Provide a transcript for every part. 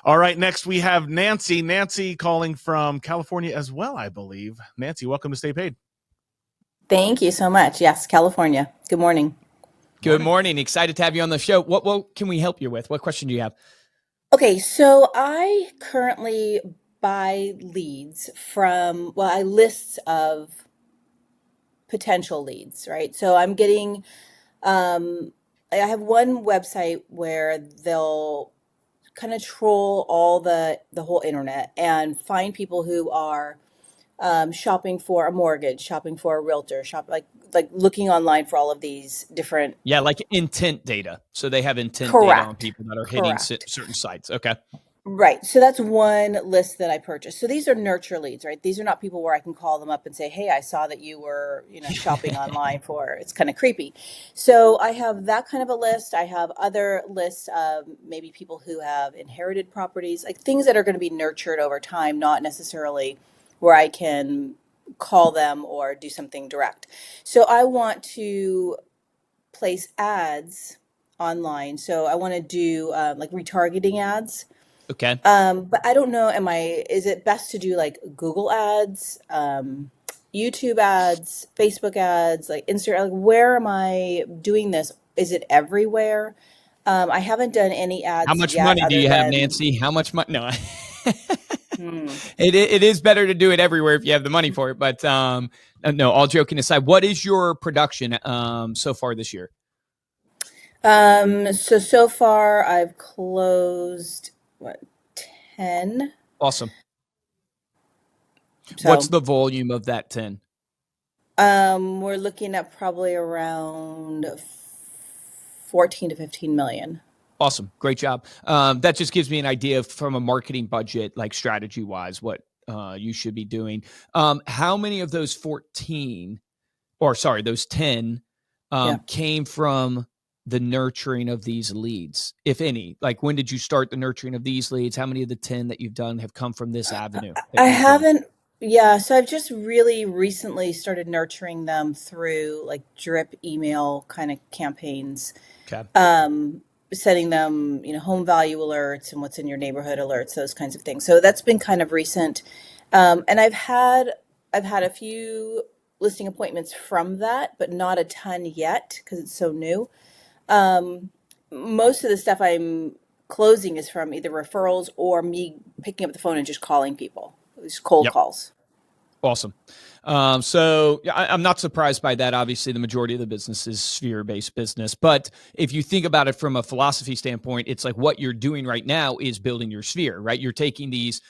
All right, next we have Nancy. Nancy calling from California as well, I believe. Nancy, welcome to Stay Paid. Thank you so much. Yes, California. Good morning. Good morning. Excited to have you on the show. What can we help you with? What question do you have? Okay, so I currently buy leads from, well, I lists of potential leads, right? So I'm getting, I have one website where they'll kind of troll all the whole internet and find people who are shopping for a mortgage, shopping for a realtor, like looking online for all of these different. Yeah, like intent data. So they have intent data on Correct. people that are hitting Correct. certain sites. Okay. Right. So that's one list that I purchased. So these are nurture leads, right? These are not people where I can call them up and say, "Hey, I saw that you were, shopping online for." It's kind of creepy. So I have that kind of a list. I have other lists of maybe people who have inherited properties, like things that are going to be nurtured over time, not necessarily where I can call them or do something direct. So I want to place ads online. So I want to do like retargeting ads. Okay. But I don't know, is it best to do like Google ads, YouTube ads, Facebook ads, like Instagram? Like, where am I doing this? Is it everywhere? I haven't done any How ads much yet money do other you have, than, Nancy? How much money? No. hmm. It is better to do it everywhere if you have the money for it. But no, all joking aside, what is your production so far this year? So far I've closed what, 10? Awesome. What's So, the volume of that 10? we're looking at probably around 14 to 15 million. Awesome. Great job. That just gives me an idea from a marketing budget, like strategy wise, what you should be doing. How many of those 14, or sorry, those 10 Yeah. came from the nurturing of these leads, if any? Like, when did you start the nurturing of these leads? How many of the 10 that you've done have come from this avenue that I you've done? haven't, yeah, so I've just really recently started nurturing them through like drip email kind of campaigns, Okay. um, sending them, home value alerts and what's in your neighborhood alerts, those kinds of things. So that's been kind of recent. And I've had a few listing appointments from that, but not a ton yet because it's so new. Um, Most of the stuff I'm closing is from either referrals or me picking up the phone and just calling people. Just cold Yep. calls. Awesome. So yeah, I'm not surprised by that. Obviously, the majority of the business is sphere-based business. But if you think about it from a philosophy standpoint, it's like what you're doing right now is building your sphere, right? You're taking these,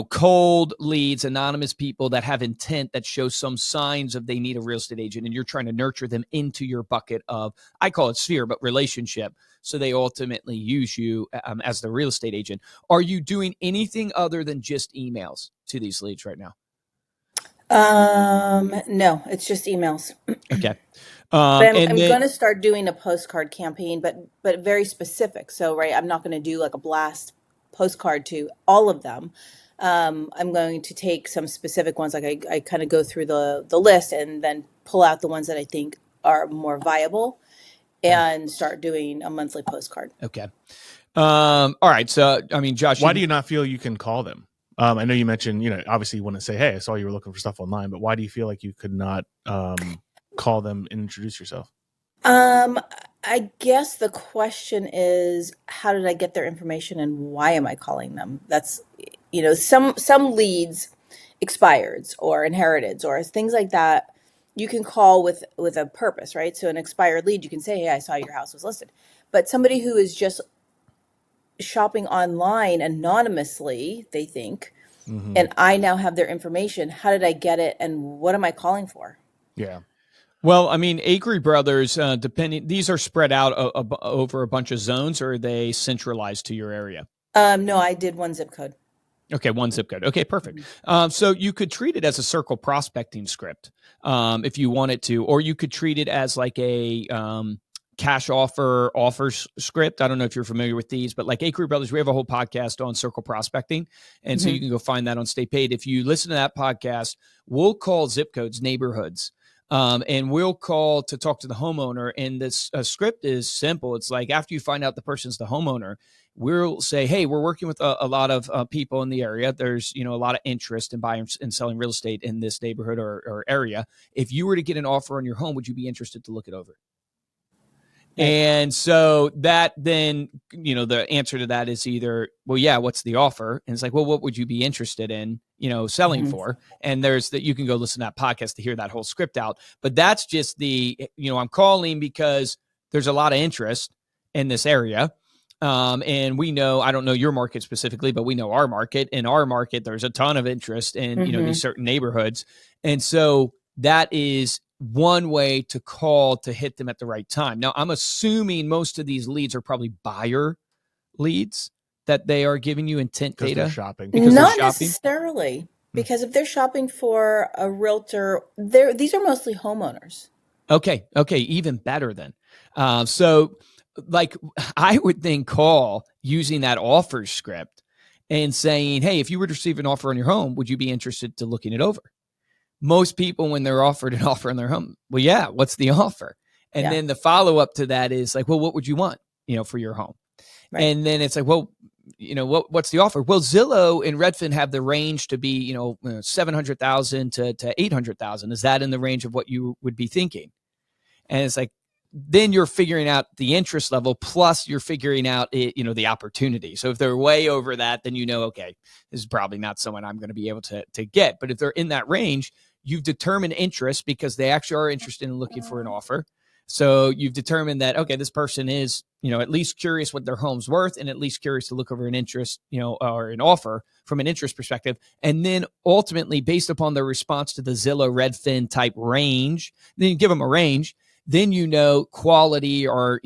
cold leads, anonymous people that have intent that show some signs of they need a real estate agent, and you're trying to nurture them into your bucket of, I call it sphere, but relationship. So they ultimately use you as the real estate agent. Are you doing anything other than just emails to these leads right now? No, it's just emails. Okay. But I'm And then, going to start doing a postcard campaign, but very specific. So, right, I'm not going to do like a blast postcard to all of them. I'm going to take some specific ones, like I kind of go through the list and then pull out the ones that I think are more viable and start doing a monthly postcard. okay. All right. So, I mean, Josh, Why do you not feel you can call them? I know you mentioned, obviously you wouldn't say, "Hey, I saw you were looking for stuff online," but why do you feel like you could not call them and introduce yourself? Um, I guess the question is, how did I get their information and why am I calling them? That's, some leads expireds or inheriteds or things like that. You can call with a purpose, right? So an expired lead, you can say, "Hey, I saw your house was listed." But somebody who is just shopping online anonymously, they think, Mm-hmm. and I now have their information. How did I get it and what am I calling for? Yeah. well, I mean, Acre Brothers, depending, these are spread out over a bunch of zones, or are they centralized to your area? No, I did one zip code. Okay, one zip code. Okay, perfect. Mhm. So you could treat it as a circle prospecting script if you wanted to, or you could treat it as like a cash offers script. I don't know if you're familiar with these, but like Acre Brothers, we have a whole podcast on circle prospecting. And so you Mhm. can go find that on Stay Paid. If you listen to that podcast, we'll call zip codes neighborhoods. And we'll call to talk to the homeowner. And this script is simple. It's like after you find out the person's the homeowner, we'll say, hey, we're working with a lot of people in the area. There's, a lot of interest in buying and selling real estate in this neighborhood or area. If you were to get an offer on your home, would you be interested to look it over? Right. And so that then, the answer to that is either, well, yeah, what's the offer? And it's like, well, what would you be interested in, selling for? And there's that you can go listen to that podcast to hear that whole script out. But that's just I'm calling because there's a lot of interest in this area. And we know, I don't know your market specifically, but we know our market. In our market, there's a ton of interest in, these certain neighborhoods. And so that is one way to call to hit them at the right time. Now, I'm assuming most of these leads are probably buyer leads that they are giving you intent data. They're shopping. Not necessarily, because if they're shopping for a realtor, these are mostly homeowners. Okay, even better then. So like I would then call using that offer script and saying, hey, if you were to receive an offer on your home, would you be interested to looking it over? Most people, when they're offered an offer on their home, well, yeah, what's the offer? And then the follow-up to that is like, well, what would you want, for your home? Right. And then it's like, well, what's the offer? Well, Zillow and Redfin have the range to be, 700,000 to 800,000. Is that in the range of what you would be thinking? And it's like, then you're figuring out the interest level, plus you're figuring out, the opportunity. So if they're way over that, then okay, this is probably not someone I'm going to be able to get. But if they're in that range, you've determined interest because they actually are interested in looking for an offer. So you've determined that, okay, this person is, at least curious what their home's worth and at least curious to look over an interest, or an offer from an interest perspective. And then ultimately, based upon their response to the Zillow Redfin type range, then you give them a range. Then quality or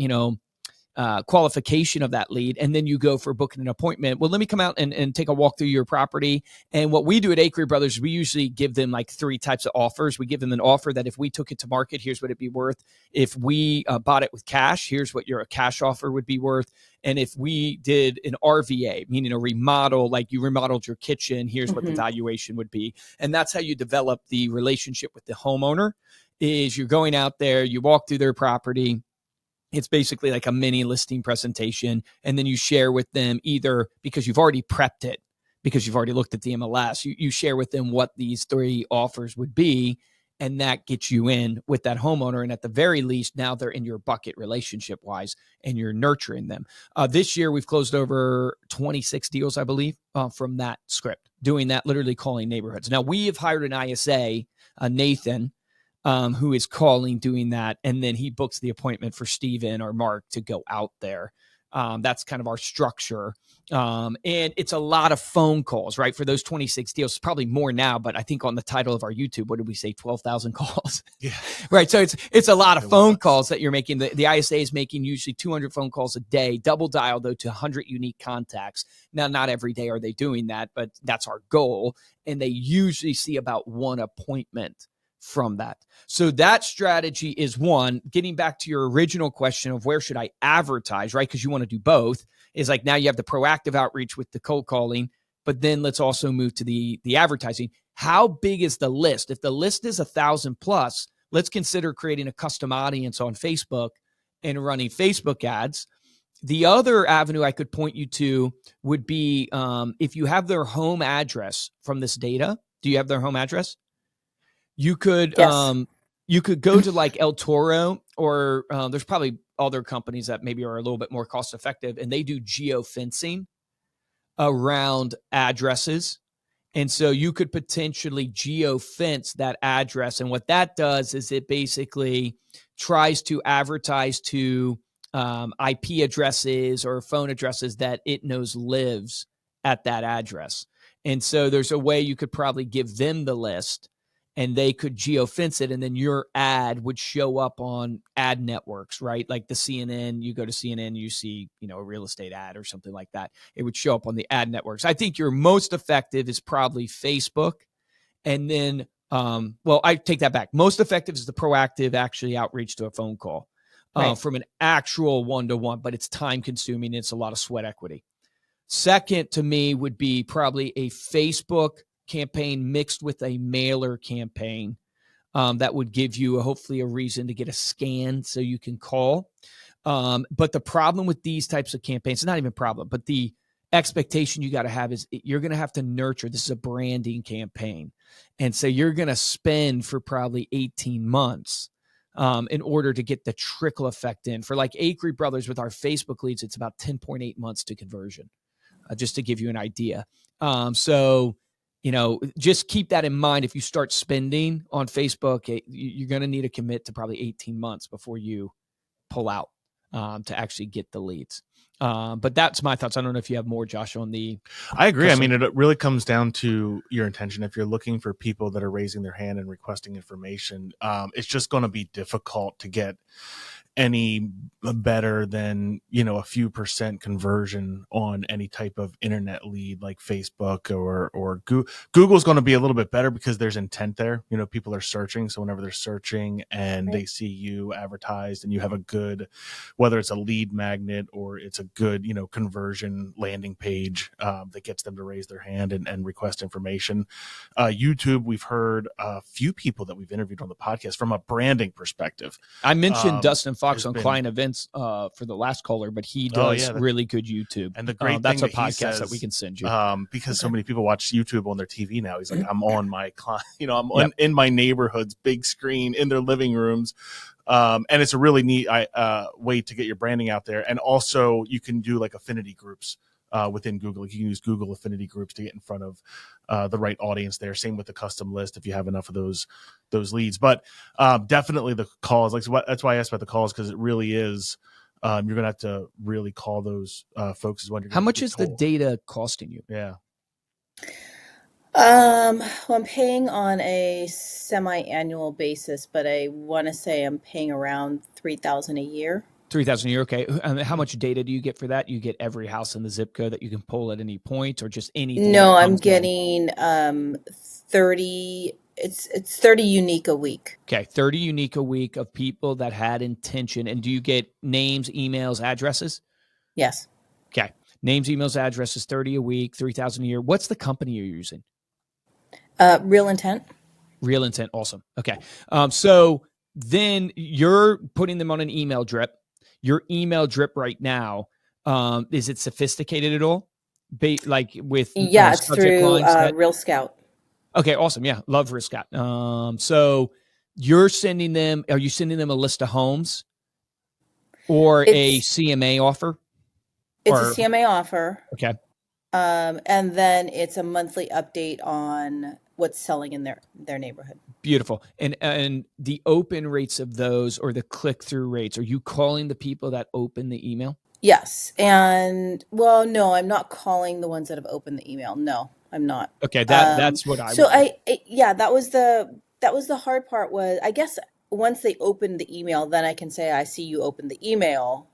qualification of that lead, and then you go for booking an appointment. Well, let me come out and take a walk through your property. And what we do at Acre Brothers, we usually give them like 3 types of offers. We give them an offer that if we took it to market, here's what it'd be worth. If we bought it with cash, here's what your cash offer would be worth. And if we did an RVA, meaning a remodel, like you remodeled your kitchen, here's what the valuation would be. And that's how you develop the relationship with the homeowner. Is you're going out there, you walk through their property. It's basically like a mini listing presentation. And then you share with them either because you've already prepped it, because you've already looked at the MLS, you share with them what these 3 offers would be. And that gets you in with that homeowner. And at the very least, now they're in your bucket relationship wise, and you're nurturing them. This year, we've closed over 26 deals, I believe, from that script, doing that, literally calling neighborhoods. Now, we have hired an ISA, Nathan, who is calling, doing that. And then he books the appointment for Steven or Mark to go out there. That's kind of our structure. And it's a lot of phone calls, right? For those 26 deals, it's probably more now, but I think on the title of our YouTube, what did we say? 12,000 calls. Yeah. Right. So it's a lot of phone calls that you're making. The ISA is making usually 200 phone calls a day, double dial though to 100 unique contacts. Now, not every day are they doing that, but that's our goal. And they usually see about 1 appointment from that. So that strategy is one. Getting back to your original question of where should I advertise, right? Because you want to do both, is like now you have the proactive outreach with the cold calling, but then let's also move to the advertising. How big is the list? If the list is 1,000 plus, let's consider creating a custom audience on Facebook and running Facebook ads. The other avenue I could point you to would be if you have their home address from this data. Do you have their home address? You could you could go to like El Toro, or there's probably other companies that maybe are a little bit more cost effective, and they do geofencing around addresses. And so you could potentially geofence that address. And what that does is it basically tries to advertise to IP addresses or phone addresses that it knows lives at that address. And so there's a way you could probably give them the list, and they could geofence it, and then your ad would show up on ad networks, right? Like the CNN, you go to CNN, you see, a real estate ad or something like that. It would show up on the ad networks. I think your most effective is probably Facebook. And then, I take that back. Most effective is the proactive actually outreach to a phone call from an actual one-to-one, but it's time consuming. It's a lot of sweat equity. Second to me would be probably a Facebook campaign mixed with a mailer campaign that would give you hopefully a reason to get a scan so you can call. But the problem with these types of campaigns, it's not even a problem, but the expectation you got to have is you're going to have to nurture. This is a branding campaign. And so you're going to spend for probably 18 months in order to get the trickle effect in. For like Acre Brothers with our Facebook leads, it's about 10.8 months to conversion, just to give you an idea. So, just keep that in mind. If you start spending on Facebook, you're going to need to commit to probably 18 months before you pull out to actually get the leads. But that's my thoughts. I don't know if you have more, Josh, on the. I agree. I mean, it really comes down to your intention. If you're looking for people that are raising their hand and requesting information, it's just going to be difficult to get any better than, a few percent conversion on any type of internet lead like Facebook or Google. Google's going to be a little bit better because there's intent there. People are searching. So whenever they're searching and they see you advertised and you have a good, whether it's a lead magnet or it's a good, conversion landing page that gets them to raise their hand and request information. YouTube, we've heard a few people that we've interviewed on the podcast from a branding perspective. I mentioned Dustin Fox on client events for the last caller, but he does really good YouTube. And the great that's thing a podcast that we can send you. Because so many people watch YouTube on their TV now. He's like, I'm on my client, I'm in my neighborhood's big screen in their living rooms. And it's a really neat way to get your branding out there. And also you can do like affinity groups within Google. You can use Google affinity groups to get in front of the right audience there. Same with the custom list if you have enough of those leads. But definitely the calls. That's why I asked about the calls, because it really is. You're going to have to really call those folks. Is when you're. How much is the data costing you? Yeah. Well, I'm paying on a semi-annual basis, but I want to say I'm paying around $3,000 a year. $3,000 a year, okay. How much data do you get for that? You get every house in the zip code that you can pull at any point, or just any? No, I'm getting 30. It's 30 unique a week. Okay, 30 unique a week of people that had intention. And do you get names, emails, addresses? Yes. Okay, names, emails, addresses, 30 a week, 3,000 a year. What's the company you're using? Real Intent. Real Intent, awesome. Okay, so then you're putting them on an email drip. Your email drip right now, is it sophisticated at all? Like with it's through Real Scout. Okay, awesome. Yeah, love Real Scout. So you're sending them. Are you sending them a list of homes or a CMA offer? It's a CMA offer. Okay. And then it's a monthly update on what's selling in their neighborhood. Beautiful. And the open rates of those, or the click-through rates, are you calling the people that open the email? Yes. And well, no, I'm not calling the ones that have opened the email. No, I'm not. Okay. That's what I so would that was the hard part. Was, I guess, once they open the email, then I can say, I see you open the email.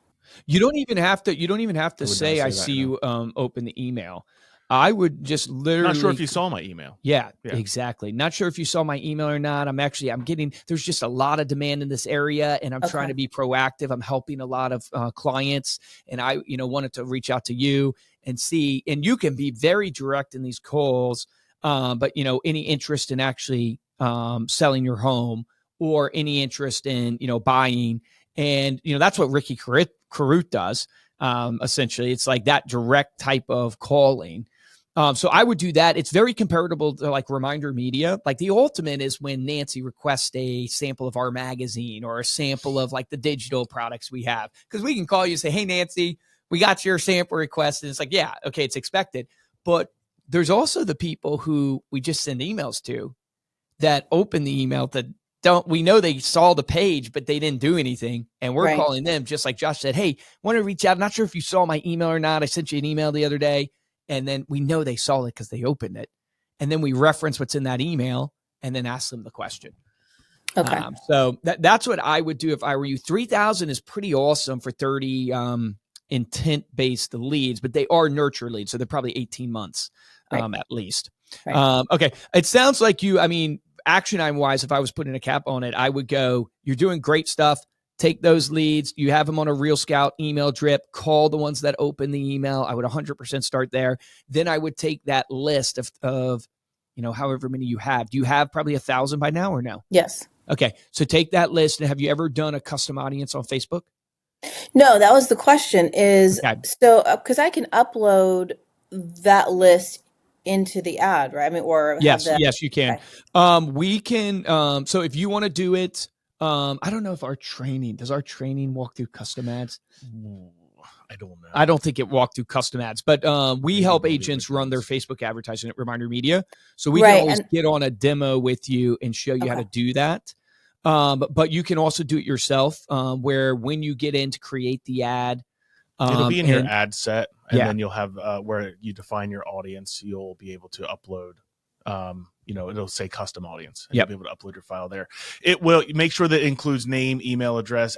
You don't even have to say I see you open the email. I would just literally. Not sure if you saw my email. Yeah, exactly. Not sure if you saw my email or not. There's just a lot of demand in this area, and I'm trying to be proactive. I'm helping a lot of clients, and I, wanted to reach out to you and see, and you can be very direct in these calls. But any interest in actually selling your home, or any interest in, buying, and, that's what Ricky Carruth does. Essentially, it's like that direct type of calling. So I would do that. It's very comparable to like Reminder Media. Like the ultimate is when Nancy requests a sample of our magazine or a sample of like the digital products we have. Because we can call you and say, hey, Nancy, we got your sample request. And it's like, yeah, okay, it's expected. But there's also the people who we just send emails to that open the email that we know they saw the page, but they didn't do anything. And we're calling them, just like Josh said, hey, want to reach out. I'm not sure if you saw my email or not. I sent you an email the other day. And then we know they saw it because they opened it. And then we reference what's in that email and then ask them the question. Okay. So that's what I would do if I were you. 3,000 is pretty awesome for 30 intent-based leads, but they are nurture leads. So they're probably 18 months at least. Right. Okay. It sounds like action item wise, if I was putting a cap on it, I would go, you're doing great stuff. Take those leads. You have them on a Real Scout email drip. Call the ones that open the email. I would 100% start there. Then I would take that list of however many you have. Do you have probably 1,000 by now or no? Yes. Okay. So take that list. And have you ever done a custom audience on Facebook? No, that was the question is, Okay. so, because I can upload that list into the ad, right? I mean, or have Yes, the, yes, you can. okay. We can. So if you want to do it, I don't know if does our training walk through custom ads? Ooh, I don't know. I don't think it walked through custom ads, but we Maybe help one of the agents run their originals. Facebook advertising at Reminder Media. So we can Right. always And get on a demo with you and show you how okay. to do that. But you can also do it yourself, where when you get in to create the ad, It'll be in your and ad set, and yeah, then you'll have where you define your audience. You'll be able to upload. It'll say custom audience, and yep. you'll be able to upload your file there. It will make sure that it includes name, email address,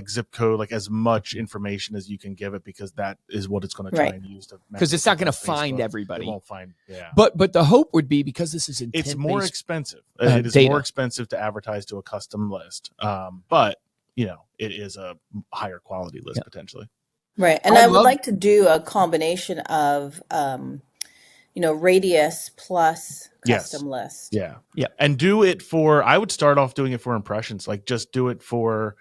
zip code, like as much information as you can give it, because that is what it's going to try Right. and use to Because it's not going to match with find Facebook. It everybody. won't find, yeah. But the hope would be, because this is It's more intent-based expensive. It is data. more expensive to advertise to a custom list, but it is a higher quality list potentially. Right. And I I would love. like to do a combination of, radius plus Yes. custom list. Yeah. Yeah. And I would start off doing it for impressions. Like just do it for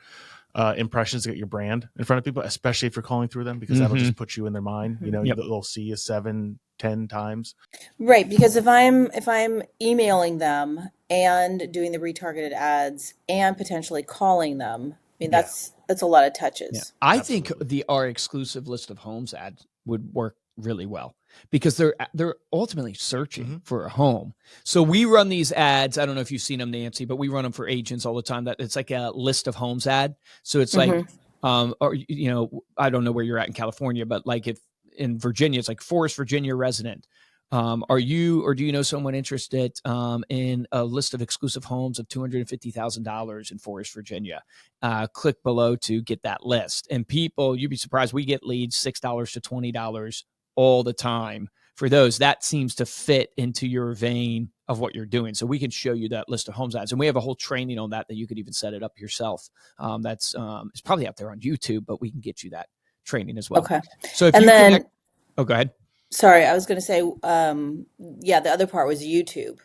impressions to get your brand in front of people, especially if you're calling through them, because that'll just put you in their mind. Mhm. They'll see you 7-10 times. Right, because if I'm emailing them and doing the retargeted ads and potentially calling them, I mean Yeah. that's a lot of Yeah. touches. I Absolutely. think our exclusive list of homes ad would work really well, because they're ultimately searching for a home. So we run these ads. I don't know if you've seen them, Nancy, but we run them for agents all the time. That it's like a list of homes ad. So it's like, Hmm. or I don't know where you're at in California, but like if in Virginia, it's like Forest, Virginia resident. Are you, or do you know someone interested in a list of exclusive homes of $250,000 in Forest, Virginia? Click below to get that list. And people, you'd be surprised, we get leads $6 to $20 all the time for those. That seems to fit into your vein of what you're doing. So we can show you that list of homes ads, and we have a whole training on that you could even set it up yourself. That's it's probably out there on YouTube, but we can get you that training as well. Okay. So if And you then, connect, oh, go ahead. sorry, I was going to say, yeah, the other part was YouTube.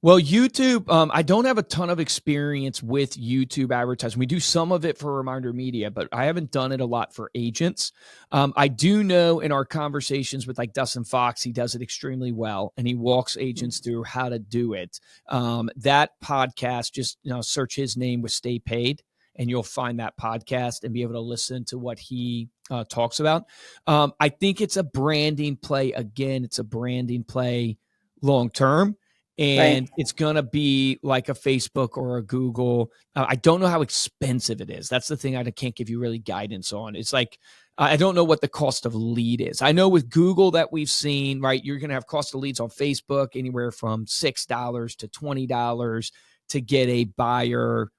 Well, YouTube, I don't have a ton of experience with YouTube advertising. We do some of it for Reminder Media, but I haven't done it a lot for agents. I do know in our conversations with like Dustin Fox, he does it extremely well, and he walks agents through how to do it. That podcast, just search his name with Stay Paid, and you'll find that podcast and be able to listen to what he talks about. I think it's a branding play. Again, it's a branding play long term. Right. And it's going to be like a Facebook or a Google. I don't know how expensive it is. That's the thing I can't give you really guidance on. It's like, I don't know what the cost of lead is. I know with Google that we've seen, right, you're going to have cost of leads on Facebook anywhere from $6 to $20 to get a buyer,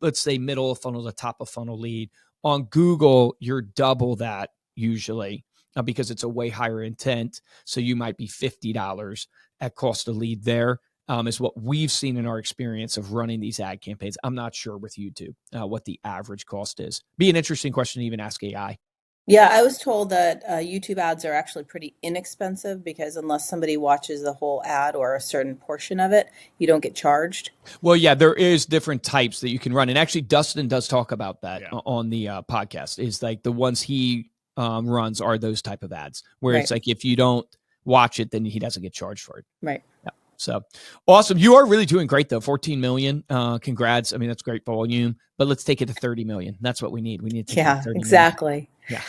let's say middle of funnel to top of funnel lead. On Google, you're double that usually because it's a way higher intent. So you might be $50 at cost of lead there, is what we've seen in our experience of running these ad campaigns. I'm not sure with YouTube what the average cost is. Be an interesting question to even ask AI. Yeah, I was told that YouTube ads are actually pretty inexpensive because unless somebody watches the whole ad or a certain portion of it, you don't get charged. Well, yeah, there is different types that you can run. And actually, Dustin does talk about that on the podcast. Is like the ones he runs are those type of ads where Right. it's like if you don't watch it, then he doesn't get charged for it. Right. Yeah. So awesome. You are really doing great though. 14 million. Congrats. I mean, that's great volume, but let's take it to 30 million. That's what we need. We need to take it to 30 exactly. million. Yeah.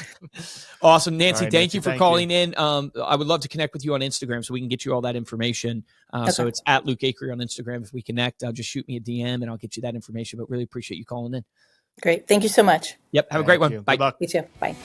Awesome. Nancy, All right, thank Nancy, you for thank calling you. in. I would love to connect with you on Instagram so we can get you all that information. So Okay. it's at Luke Acree on Instagram. If we connect, just shoot me a DM and I'll get you that information, but really appreciate you calling in. Great. Thank you so much. Yep. Have a great one. Bye. Good luck. You too. Bye.